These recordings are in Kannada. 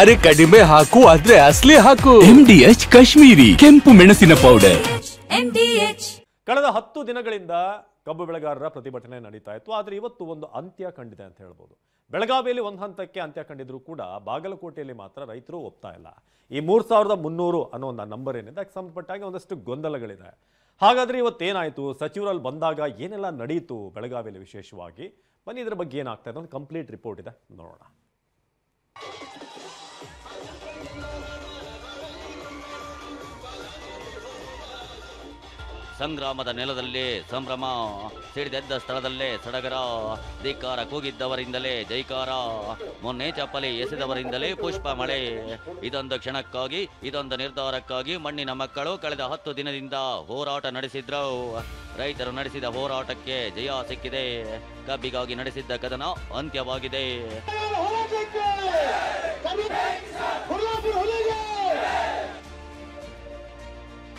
ಅರೆ ಕಡಿಮೆ ಹಾಕು ಆದ್ರೆ ಅಸಲಿ ಹಾಕು. MDH ಕಾಶ್ಮೀರಿ ಕೆಂಪು ಮೆಣಸಿನ ಪೌಡರ್. MDH. ಕಳೆದ 10 ದಿನಗಳಿಂದ ಕಬ್ಬು ಬೆಳೆಗಾರರ ಪ್ರತಿಭಟನೆ ನಡೀತಾ ಇತ್ತು. ಆದರೆ ಇವತ್ತು ಒಂದು ಅಂತ್ಯ ಕಂಡಿದೆ ಅಂತ ಹೇಳ್ಬೋದು. ಬೆಳಗಾವಿಯಲ್ಲಿ ಒಂದು ಹಂತಕ್ಕೆ ಅಂತ್ಯ ಕಂಡಿದ್ರು ಕೂಡ ಬಾಗಲಕೋಟೆಯಲ್ಲಿ ಮಾತ್ರ ರೈತರು ಒಪ್ತಾ ಇಲ್ಲ. ಈ 3300 ಅನ್ನೋ ಒಂದು ನಂಬರ್ ಏನಿದೆ ಅದಕ್ಕೆ ಸಂಬಂಧಪಟ್ಟಾಗ ಒಂದಷ್ಟು ಗೊಂದಲಗಳಿದೆ. ಹಾಗಾದ್ರೆ ಇವತ್ತೇನಾಯಿತು, ಸಚಿವರಲ್ಲಿ ಬಂದಾಗ ಏನೆಲ್ಲ ನಡೆಯಿತು ಬೆಳಗಾವಿಯಲ್ಲಿ ವಿಶೇಷವಾಗಿ, ಬನ್ನಿ ಇದ್ರ ಬಗ್ಗೆ ಏನಾಗ್ತಾ ಇದೆ ಒಂದು ಕಂಪ್ಲೀಟ್ ರಿಪೋರ್ಟ್ ಇದೆ, ನೋಡೋಣ. ಸಂಗ್ರಾಮದ ನೆಲದಲ್ಲೇ ಸಂಭ್ರಮ, ಸಿಡಿದೆದ್ದ ಸ್ಥಳದಲ್ಲೇ ಸಡಗರ, ಧಿಕ್ಕಾರ ಕೂಗಿದ್ದವರಿಂದಲೇ ಜೈಕಾರ, ಮೊನ್ನೆ ಚಪ್ಪಲಿ ಎಸೆದವರಿಂದಲೇ ಪುಷ್ಪ ಮಳೆ. ಇದೊಂದು ಕ್ಷಣಕ್ಕಾಗಿ, ಇದೊಂದು ನಿರ್ಧಾರಕ್ಕಾಗಿ ಮಣ್ಣಿನ ಮಕ್ಕಳು ಕಳೆದ 10 ದಿನದಿಂದ ಹೋರಾಟ ನಡೆಸಿದ್ರು. ರೈತರು ನಡೆಸಿದ ಹೋರಾಟಕ್ಕೆ ಜಯ ಸಿಕ್ಕಿದೆ. ಕಬ್ಬಿಗಾಗಿ ನಡೆಸಿದ್ದ ಕದನ ಅಂತ್ಯವಾಗಿದೆ.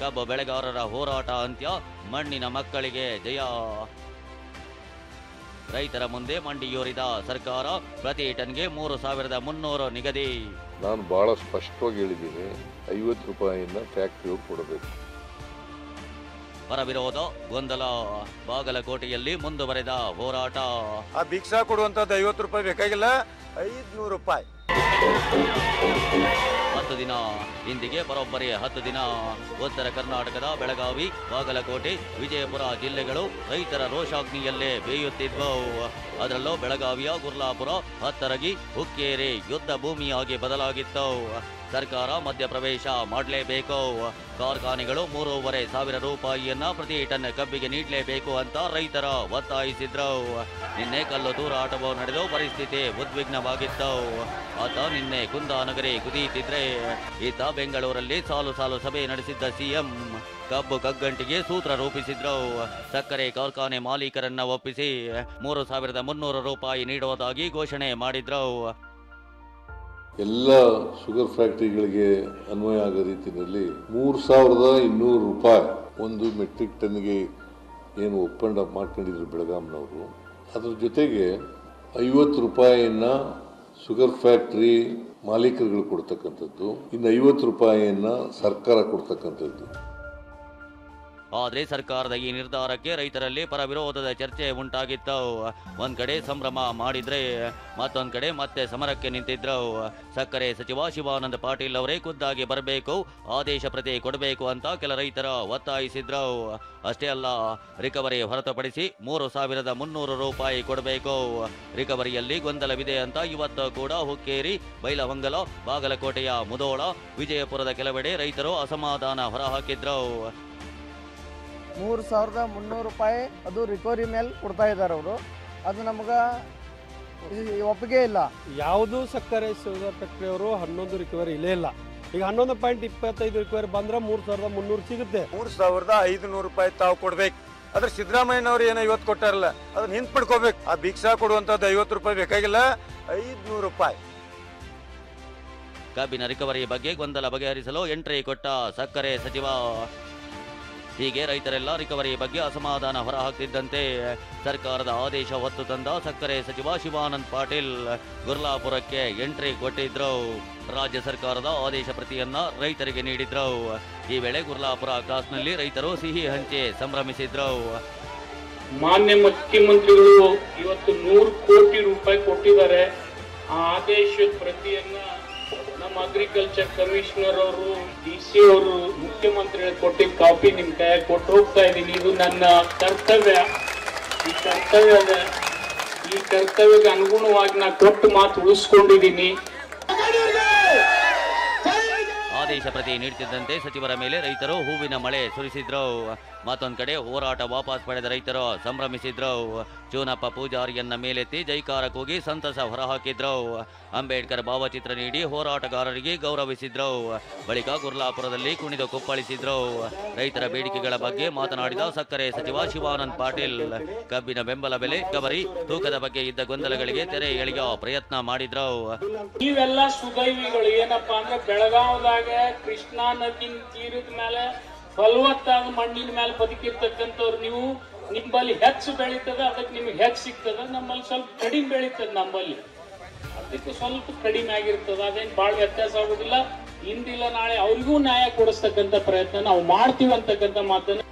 ಕಬ್ಬು ಬೆಳೆಗಾರರ ಹೋರಾಟ ಅಂತ್ಯ, ಮಣ್ಣಿನ ಮಕ್ಕಳಿಗೆ ಜಯ. ರೈತರ ಮುಂದೆ ಮಂಡಿಯೂರಿದ ಸರ್ಕಾರ, ಪ್ರತಿ ಟನ್ಗೆ 3300 ನಿಗದಿ. ನಾನು ಬಹಳ ಸ್ಪಷ್ಟವಾಗಿ ಹೇಳಿದ್ದೀನಿ, 50 ರೂಪಾಯಿನ ಫ್ಯಾಕ್ಟರಿ ಕೊಡಬೇಕು. ಪರ ವಿರೋಧ ಗೊಂದಲ, ಬಾಗಲಕೋಟೆಯಲ್ಲಿ ಮುಂದುವರೆದ ಹೋರಾಟ. ಆ ಭಿಕ್ಷಾ ಕೊಡುವಂತದ್ದು 50 ರೂಪಾಯಿ ಬೇಕಾಗಿಲ್ಲ, 500 ರೂಪಾಯಿ. 10 ದಿನ ಇಂದಿಗೆ ಬರೋಬ್ಬರಿ 10 ದಿನ. ಉತ್ತರ ಕರ್ನಾಟಕದ ಬೆಳಗಾವಿ, ಬಾಗಲಕೋಟೆ, ವಿಜಯಪುರ ಜಿಲ್ಲೆಗಳು ರೈತರ ರೋಷಾಗ್ನಿಯಲ್ಲೇ ಬೇಯುತ್ತಿದ್ದವು. ಅದರಲ್ಲೂ ಬೆಳಗಾವಿಯ ಗುರ್ಲಾಪುರ, ಹತ್ತರಗಿ, ಹುಕ್ಕೇರಿ ಯುದ್ಧ ಭೂಮಿಯಾಗಿ ಬದಲಾಗಿತ್ತು. ಸರ್ಕಾರ ಮಧ್ಯಪ್ರವೇಶ ಮಾಡಲೇಬೇಕು. ಕಾರ್ಖಾನೆಗಳು 3500 ರೂಪಾಯಿಯನ್ನ ಪ್ರತಿ ಟನ್ ಕಬ್ಬಿಗೆ ನೀಡಲೇಬೇಕು ಅಂತ ರೈತರ ಒತ್ತಾಯಿಸಿದ್ರು. ನಿನ್ನೆ ಕಲ್ಲು ತೂರಾಟವು ನಡೆದು ಪರಿಸ್ಥಿತಿ ಉದ್ವಿಗ್ನವಾಗಿತ್ತು. ಆತ ನಿನ್ನೆ ಕುಂದಾನಗರಿ ಕುದಿಯುತ್ತಿದ್ರೆ, ಈತ ಬೆಂಗಳೂರಲ್ಲಿ ಸಾಲು ಸಾಲು ಸಭೆ ನಡೆಸಿದ್ದ ಸಿಎಂ ಕಬ್ಬು ಕಗ್ಗಂಟಿಗೆ ಸೂತ್ರ ರೂಪಿಸಿದ್ರು. ಸಕ್ಕರೆ ಕಾರ್ಖಾನೆ ಮಾಲೀಕರನ್ನ ಒಪ್ಪಿಸಿ 3300 ರೂಪಾಯಿ ನೀಡುವುದಾಗಿ ಘೋಷಣೆ ಮಾಡಿದ್ರು. ಎಲ್ಲ ಶುಗರ್ ಫ್ಯಾಕ್ಟರಿಗಳಿಗೆ ಅನ್ವಯ ಆಗೋ ರೀತಿಯಲ್ಲಿ 3200 ರೂಪಾಯಿ ಒಂದು ಮೆಟ್ರಿಕ್ ಟನ್ಗೆ ಏನು ಒಪ್ಪಂದ ಮಾಡ್ಕೊಂಡಿದ್ರು ಬೆಳಗಾಂನವರು. ಅದ್ರ ಜೊತೆಗೆ 50 ರೂಪಾಯಿಯನ್ನ ಶುಗರ್ ಫ್ಯಾಕ್ಟರಿ ಮಾಲೀಕರುಗಳು ಕೊಡ್ತಕ್ಕಂಥದ್ದು, ಇನ್ನು 50 ರೂಪಾಯಿಯನ್ನ ಸರ್ಕಾರ ಕೊಡ್ತಕ್ಕಂಥದ್ದು. ಆದರೆ ಸರ್ಕಾರದ ಈ ನಿರ್ಧಾರಕ್ಕೆ ರೈತರಲ್ಲಿ ಪರ ವಿರೋಧದ ಚರ್ಚೆ ಉಂಟಾಗಿತ್ತು. ಒಂದ್ ಕಡೆ ಸಂಭ್ರಮ ಮಾಡಿದ್ರೆ, ಮತ್ತೊಂದ್ ಕಡೆ ಮತ್ತೆ ಸಮರಕ್ಕೆ ನಿಂತಿದ್ರು. ಸಕ್ಕರೆ ಸಚಿವ ಶಿವಾನಂದ ಪಾಟೀಲ್ ಅವರೇ ಖುದ್ದಾಗಿ ಬರಬೇಕು, ಆದೇಶ ಪ್ರತಿ ಕೊಡಬೇಕು ಅಂತ ಕೆಲ ರೈತರ ಒತ್ತಾಯಿಸಿದ್ರು. ಅಷ್ಟೇ ಅಲ್ಲ, ರಿಕವರಿ ಹೊರತುಪಡಿಸಿ 3300 ರೂಪಾಯಿ ಕೊಡಬೇಕು. ರಿಕವರಿಯಲ್ಲಿ ಗೊಂದಲವಿದೆ ಅಂತ ಇವತ್ತು ಕೂಡ ಹುಕ್ಕೇರಿ, ಬೈಲಹೊಂಗಲ, ಬಾಗಲಕೋಟೆಯ ಮುಧೋಳ, ವಿಜಯಪುರದ ಕೆಲವೆಡೆ ರೈತರು ಅಸಮಾಧಾನ ಹೊರಹಾಕಿದ್ರು. 3300 ರೂಪಾಯಿ ಅದು ರಿಕವರಿ ಮೇಲೆ ಕೊಡ್ತಾ ಇದ್ದಾರೆ ಅವರು. ಅದು ನಮ್ಗೆ ಒಪ್ಪಿಗೆ ಇಲ್ಲ. ಯಾವುದು ಸಕ್ಕರೆ ಶುಗರ್ ಫ್ಯಾಕ್ಟರಿ ಅವರು 11 ರಿಕವರಿ ಇಲ್ಲೇ ಇಲ್ಲ. ಈಗ 11.25 ರಿಕವರಿ ಬಂದ್ರೆ 3300 ಸಿಗುತ್ತೆ. 3500 ರೂಪಾಯಿ ತಾವು ಕೊಡ್ಬೇಕು. ಅದ್ರ ಸಿದ್ದರಾಮಯ್ಯನವ್ರು ಏನೋ 50 ಕೊಟ್ಟಾರಲ್ಲ, ಅದನ್ನ ಹಿಂದ್ ಪಡ್ಕೋಬೇಕು. ಆ ಭಿಕ್ಷಾ ಕೊಡುವಂತದ್ದು 50 ರೂಪಾಯಿ ಬೇಕಾಗಿಲ್ಲ, 500 ರೂಪಾಯಿ. ಕಬ್ಬಿನ ರಿಕವರಿ ಬಗ್ಗೆ ಗೊಂದಲ ಬಗೆಹರಿಸಲು ಎಂಟ್ರಿ ಕೊಟ್ಟ ಸಕ್ಕರೆ ಸಚಿವ. ಹೀಗೆ ರೈತರೆಲ್ಲ ರಿಕವರಿ ಬಗ್ಗೆ ಅಸಮಾಧಾನ ಹೊರಹಾಕ್ತಿದ್ದಂತೆ ಸರ್ಕಾರದ ಆದೇಶ ಹೊತ್ತು ತಂದ ಸಕ್ಕರೆ ಸಚಿವ ಶಿವಾನಂದ ಪಾಟೀಲ್ ಗುರ್ಲಾಪುರಕ್ಕೆ ಎಂಟ್ರಿ ಕೊಟ್ಟಿದ್ರು. ರಾಜ್ಯ ಸರ್ಕಾರದ ಆದೇಶ ಪ್ರತಿಯನ್ನ ರೈತರಿಗೆ ನೀಡಿದ್ರು. ಈ ವೇಳೆ ಗುರ್ಲಾಪುರ ಕ್ರಾಸ್ನಲ್ಲಿ ರೈತರು ಸಿಹಿ ಹಂಚಿ ಸಂಭ್ರಮಿಸಿದ್ರು. ಮಾನ್ಯ ಮುಖ್ಯಮಂತ್ರಿಗಳು ಇವತ್ತು 100 ಕೋಟಿ ರೂಪಾಯಿ ಕೊಟ್ಟಿದ್ದಾರೆ. ಆ ಆದೇಶದ ಪ್ರತಿಯನ್ನ ನಮ್ಮ ಅಗ್ರಿಕಲ್ಚರ್ ಕಮಿಷನರ್ ಅವರು, DC ಅವರು, ಮುಖ್ಯಮಂತ್ರಿಗಳು ಕೊಟ್ಟಿದ್ದ ಕಾಪಿ ನಿಮ್ ಕೈ ಕೊಟ್ಟು ಹೋಗ್ತಾ ಇದ್ದೀನಿ. ಇದು ನನ್ನ ಕರ್ತವ್ಯ. ಈ ಕರ್ತವ್ಯಕ್ಕೆ ಅನುಗುಣವಾಗಿ ನಾ ಕೊಟ್ಟು ಮಾತು ಉಳಿಸ್ಕೊಂಡಿದ್ದೀನಿ. ಆದೇಶ ಪ್ರತಿ ನೀಡುತ್ತಿದ್ದಂತೆ ಸಚಿವರ ಮೇಲೆ ರೈತರು ಹೂವಿನ ಮಳೆ ಸುರಿಸಿದ್ರು. ಮತ್ತೊಂದು ಕಡೆ ಹೋರಾಟ ವಾಪಸ್ ಪಡೆದ ರೈತರು ಸಂಭ್ರಮಿಸಿದ್ರು. ಚೂನಪ್ಪ ಪೂಜಾರಿಯನ್ನ ಮೇಲೆತ್ತಿ ಜೈಕಾರ ಕೂಗಿ ಸಂತಸ ಹೊರಹಾಕಿದ್ರು. ಅಂಬೇಡ್ಕರ್ ಭಾವಚಿತ್ರ ನೀಡಿ ಹೋರಾಟಗಾರರಿಗೆ ಗೌರವಿಸಿದ್ರು. ಬಳಿಕ ಗುರ್ಲಾಪುರದಲ್ಲಿ ಕುಣಿದು ಕುಪ್ಪಳಿಸಿದ್ರು. ರೈತರ ಬೇಡಿಕೆಗಳ ಬಗ್ಗೆ ಮಾತನಾಡಿದ ಸಕ್ಕರೆ ಸಚಿವ ಶಿವಾನಂದ ಪಾಟೀಲ್ ಕಬ್ಬಿನ ಬೆಂಬಲ ಬೆಲೆ, ರಿಕವರಿ, ತೂಕದ ಬಗ್ಗೆ ಇದ್ದ ಗೊಂದಲಗಳಿಗೆ ತೆರೆ ಎಳೆಯೋ ಪ್ರಯತ್ನ ಮಾಡಿದ್ರು. ನೀವೆಲ್ಲ ಸುದೈವಿಗಳು. ಏನಪ್ಪಾ ಅಂದ್ರೆ ಬೆಳಗಾವದಾಗ ಕೃಷ್ಣಾ ನದಿ ತೀರದ ಮೇಲೆ ಫಲವತ್ತಾದ ಮಣ್ಣಿನ ಮೇಲೆ ಬದುಕಿರ್ತಕ್ಕಂಥವ್ರು ನೀವು. ನಿಮ್ಮಲ್ಲಿ ಹೆಚ್ಚು ಬೆಳೀತದ, ಅದಕ್ಕೆ ನಿಮ್ಗೆ ಹೆಚ್ಚು ಸಿಗ್ತದ. ನಮ್ಮಲ್ಲಿ ಸ್ವಲ್ಪ ಕಡಿಮೆ ಬೆಳೀತದ. ನಮ್ಮಲ್ಲಿ ಅದಕ್ಕೆ ಸ್ವಲ್ಪ ಕಡಿಮೆ ಆಗಿರ್ತದೆ, ಅದೇನು ಭಾಳ ವ್ಯತ್ಯಾಸ ಆಗೋದಿಲ್ಲ. ಇಂದಿಲ್ಲ ನಾಳೆ ಅವ್ರಿಗೂ ನ್ಯಾಯ ಕೊಡಿಸ್ತಕ್ಕಂಥ ಪ್ರಯತ್ನ ನಾವು ಮಾಡ್ತೀವಿ ಅಂತಕ್ಕಂಥ ಮಾತನ್ನು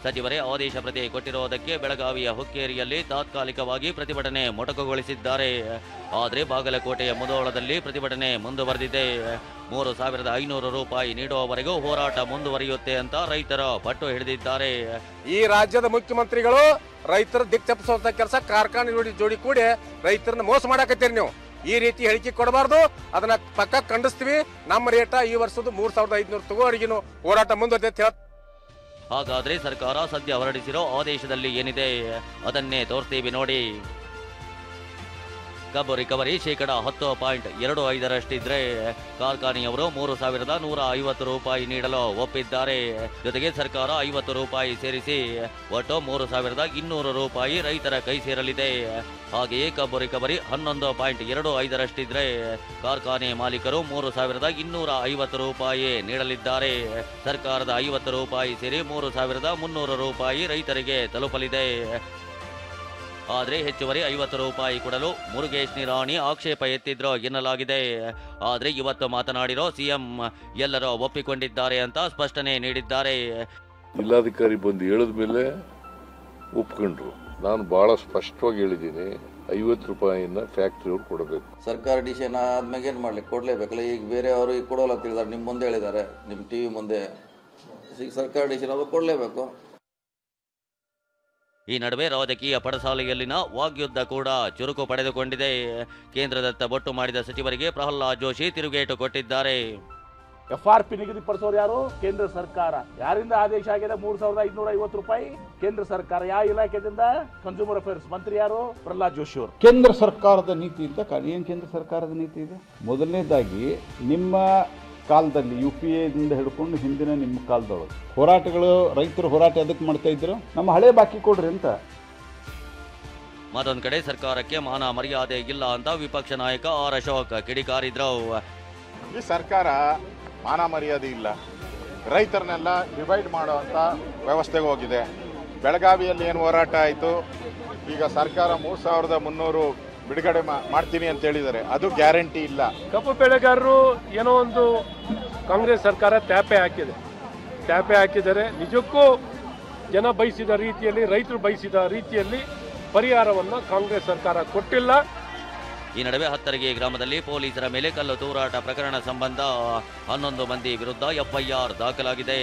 ಸಚಿವರೇ ಆದೇಶ ಪ್ರತಿ ಕೊಟ್ಟಿರುವುದಕ್ಕೆ ಬೆಳಗಾವಿಯ ಹುಕ್ಕೇರಿಯಲ್ಲಿ ತಾತ್ಕಾಲಿಕವಾಗಿ ಪ್ರತಿಭಟನೆ ಮೊಟಕುಗೊಳಿಸಿದ್ದಾರೆ. ಆದರೆ ಬಾಗಲಕೋಟೆಯ ಮುಧೋಳದಲ್ಲಿ ಪ್ರತಿಭಟನೆ ಮುಂದುವರೆದಿದೆ. 3,500 ರೂಪಾಯಿ ನೀಡುವವರೆಗೂ ಹೋರಾಟ ಮುಂದುವರಿಯುತ್ತೆ ಅಂತ ರೈತರ ಪಟ್ಟು ಹಿಡಿದಿದ್ದಾರೆ. ಈ ರಾಜ್ಯದ ಮುಖ್ಯಮಂತ್ರಿಗಳು ರೈತರ ದಿಕ್ ತಪ್ಪಿಸುವಂತ ಕೆಲಸ ಕಾರ್ಖಾನೆ ಜೋಡಿ ಕೂಡಿ ರೈತರನ್ನ ಮೋಸ ಮಾಡಾಕತ್ತೀರಿ ನೀವು. ಈ ರೀತಿ ಹೇಳಿಕೆ ಕೊಡಬಾರ್ದು, ಅದನ್ನ ಪಕ್ಕ ಖಂಡಿಸ್ತೀವಿ. ನಮ್ಮ ರೇಟ ಈ ವರ್ಷದ 3,500 ತಗೋವರೆಗಿನ ಹೋರಾಟ ಮುಂದುವರಿದೆ ಅಂತ ಹಾಗಾದ್ರೆ ಸರ್ಕಾರ ಸದ್ಯ ಹೊರಡಿಸಿರೋ ಆದೇಶದಲ್ಲಿ ಏನಿದೆ ಅದನ್ನೇ ತೋರಿಸ್ತೀವಿ ನೋಡಿ. ಕಬ್ಬು ರಿಕವರಿ 10.25% ಕಾರ್ಖಾನೆಯವರು 3,150 ರೂಪಾಯಿ ನೀಡಲು ಒಪ್ಪಿದ್ದಾರೆ. ಜೊತೆಗೆ ಸರ್ಕಾರ 50 ರೂಪಾಯಿ ಸೇರಿಸಿ ಒಟ್ಟು 3,200 ರೂಪಾಯಿ ರೈತರ ಕೈ ಸೇರಲಿದೆ. ಹಾಗೆಯೇ ಕಬ್ಬು ರಿಕವರಿ 11.25% ಕಾರ್ಖಾನೆ ಮಾಲೀಕರು 3,250 ರೂಪಾಯಿ ನೀಡಲಿದ್ದಾರೆ. ಸರ್ಕಾರದ 50 ರೂಪಾಯಿ ಸೇರಿ 3,300 ರೂಪಾಯಿ ರೈತರಿಗೆ ತಲುಪಲಿದೆ. ಆದರೆ ಹೆಚ್ಚುವರಿ 50 ರೂಪಾಯಿ ಕೊಡಲು ಮುರುಗೇಶ್ ನಿರಾಣಿ ಆಕ್ಷೇಪ ಎತ್ತಿದ್ರು ಎನ್ನಲಾಗಿದೆ. ಆದರೆ ಇವತ್ತು ಮಾತನಾಡಿರೋ ಸಿಎಂ ಎಲ್ಲರೂ ಒಪ್ಪಿಕೊಂಡಿದ್ದಾರೆ ಅಂತ ಸ್ಪಷ್ಟನೆ ನೀಡಿದ್ದಾರೆ. ಜಿಲ್ಲಾಧಿಕಾರಿ ಬಂದು ಹೇಳಿದ ಮೇಲೆ ಒಪ್ಕೊಂಡ್ರು. ನಾನು ಬಹಳ ಸ್ಪಷ್ಟವಾಗಿ ಹೇಳಿದ್ದೀನಿ, 50 ರೂಪಾಯಿನ ಫ್ಯಾಕ್ಟ್ರಿಯವ್ರು ಕೊಡಬೇಕು. ಸರ್ಕಾರ ಡಿಸಿಷನ್ ಆದ್ಮೇಲೆ ಏನು ಮಾಡ್ಲಿಕ್ಕೆ ಕೊಡಲೇಬೇಕಲ್ಲ. ಈಗ ಬೇರೆ ಅವರು ಈಗ ಕೊಡೋಲ್ಲ ಅಂತ ಹೇಳಿದ್ದಾರೆ, ನಿಮ್ಮ ಮುಂದೆ ಹೇಳಿದ್ದಾರೆ, ನಿಮ್ಮ ಟಿವಿ ಮುಂದೆ. ಈಗ ಸರ್ಕಾರ ಡಿಸಿಷನ್ ಅವರು ಕೊಡಲೇಬೇಕು. ಈ ನಡುವೆ ರಾಜಕೀಯ ಪಡಸಾಲೆಯಲ್ಲಿನ ವಾಗ್ಯುದ್ಧ ಕೂಡ ಚುರುಕು ಪಡೆದುಕೊಂಡಿದೆ. ಕೇಂದ್ರದತ್ತ ಬೊಟ್ಟು ಮಾಡಿದ ಸಚಿವರಿಗೆ ಪ್ರಹ್ಲಾದ್ ಜೋಶಿ ತಿರುಗೇಟು ಕೊಟ್ಟಿದ್ದಾರೆ. FRP ನಿಗದಿಪಡಿಸೋರು ಯಾರು? ಕೇಂದ್ರ ಸರ್ಕಾರ. ಯಾರಿಂದ ಆದೇಶ ಆಗಿದೆ 3,550 ರೂಪಾಯಿ? ಕೇಂದ್ರ ಸರ್ಕಾರ. ಯಾವ ಇಲಾಖೆಯಿಂದ? ಕನ್ಸ್ಯೂಮರ್ ಅಫೇರ್ಸ್ ಮಂತ್ರಿ ಯಾರು? ಪ್ರಹ್ಲಾದ್ ಜೋಶಿ ಅವರು. ಕೇಂದ್ರ ಸರ್ಕಾರದ ನೀತಿ ಅಂತ ಏನು ಕೇಂದ್ರ ಸರ್ಕಾರದ ನೀತಿ ಇದೆ? ಮೊದಲನೇದಾಗಿ ನಿಮ್ಮ ಕಾಲದಲ್ಲಿ UPAದಿಂದ ಹಿಡ್ಕೊಂಡು ಹಿಂದಿನ ನಿಮ್ಮ ಕಾಲದೊಳಗೆ ಹೋರಾಟಗಳು, ರೈತರ ಹೋರಾಟ ಎದಕ್ಕೆ ಮಾಡ್ತಾ ಇದ್ರು? ನಮ್ಮ ಹಳೆ ಬಾಕಿ ಕೊಡ್ರಿ ಅಂತ. ಮತ್ತೊಂದು ಕಡೆ ಸರ್ಕಾರಕ್ಕೆ ಮಾನ ಮರ್ಯಾದೆ ಇಲ್ಲ ಅಂತ ವಿಪಕ್ಷ ನಾಯಕ ಆರ್ ಅಶೋಕ್ ಕಿಡಿಕಾರಿದ್ರು. ಈ ಸರ್ಕಾರ ಮಾನ ಮರ್ಯಾದೆ ಇಲ್ಲ, ರೈತರನ್ನೆಲ್ಲ ಡಿವೈಡ್ ಮಾಡುವಂಥ ವ್ಯವಸ್ಥೆಗೆ ಹೋಗಿದೆ. ಬೆಳಗಾವಿಯಲ್ಲಿ ಏನು ಹೋರಾಟ ಆಯಿತು, ಈಗ ಸರ್ಕಾರ 3,300 ಬಿಡುಗಡೆ ಮಾಡ್ತೀನಿ ಅಂತ ಹೇಳಿದ್ದಾರೆ, ಅದು ಗ್ಯಾರಂಟಿ ಇಲ್ಲ. ಕಬ್ಬು ಬೆಳೆಗಾರರು ಏನೋ ಒಂದು ಕಾಂಗ್ರೆಸ್ ಸರ್ಕಾರ ಟ್ಯಾಪೆ ಹಾಕಿದ್ದಾರೆ. ನಿಜಕ್ಕೂ ಜನ ಬಯಸಿದ ರೀತಿಯಲ್ಲಿ, ರೈತರು ಬಯಸಿದ ರೀತಿಯಲ್ಲಿ ಪರಿಹಾರವನ್ನು ಕಾಂಗ್ರೆಸ್ ಸರ್ಕಾರ ಕೊಟ್ಟಿಲ್ಲ. ಈ ನಡುವೆ ಹತ್ತರಗಿ ಗ್ರಾಮದಲ್ಲಿ ಪೊಲೀಸರ ಮೇಲೆ ಕಲ್ಲು ತೂರಾಟ ಪ್ರಕರಣ ಸಂಬಂಧ 11 ಮಂದಿ ವಿರುದ್ಧ FIR ದಾಖಲಾಗಿದೆ.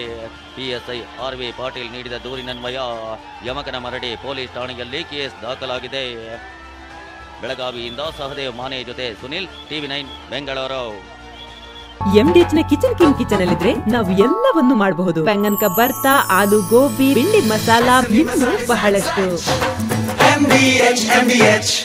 PSI RV ಪಾಟೀಲ್ ನೀಡಿದ ದೂರಿನನ್ವಯ ಯಮಕನಮರಡಿ ಪೊಲೀಸ್ ಠಾಣೆಯಲ್ಲಿ ಕೇಸ್ ದಾಖಲಾಗಿದೆ. ಬೆಳಗಾವಿಯಿಂದ ಸಹದೇವ್ ಮಾನೆ ಜೊತೆ ಸುನಿಲ್, TV9 ಬೆಂಗಳೂರು. MDH ನ ಕಿಚನ್ ಕಿಂಗ್ ಕಿಚನ್ ಅಲ್ಲಿದ್ರೆ ನಾವು ಎಲ್ಲವನ್ನು ಮಾಡಬಹುದು. ಬೆಂಗನ್ ಕ ಬರ್ತಾ, ಆಲೂ ಗೋಬಿ, ಭಿಂಡಿ ಮಸಾಲಾ, ಇನ್ನೂ ಬಹಳಷ್ಟು. MDH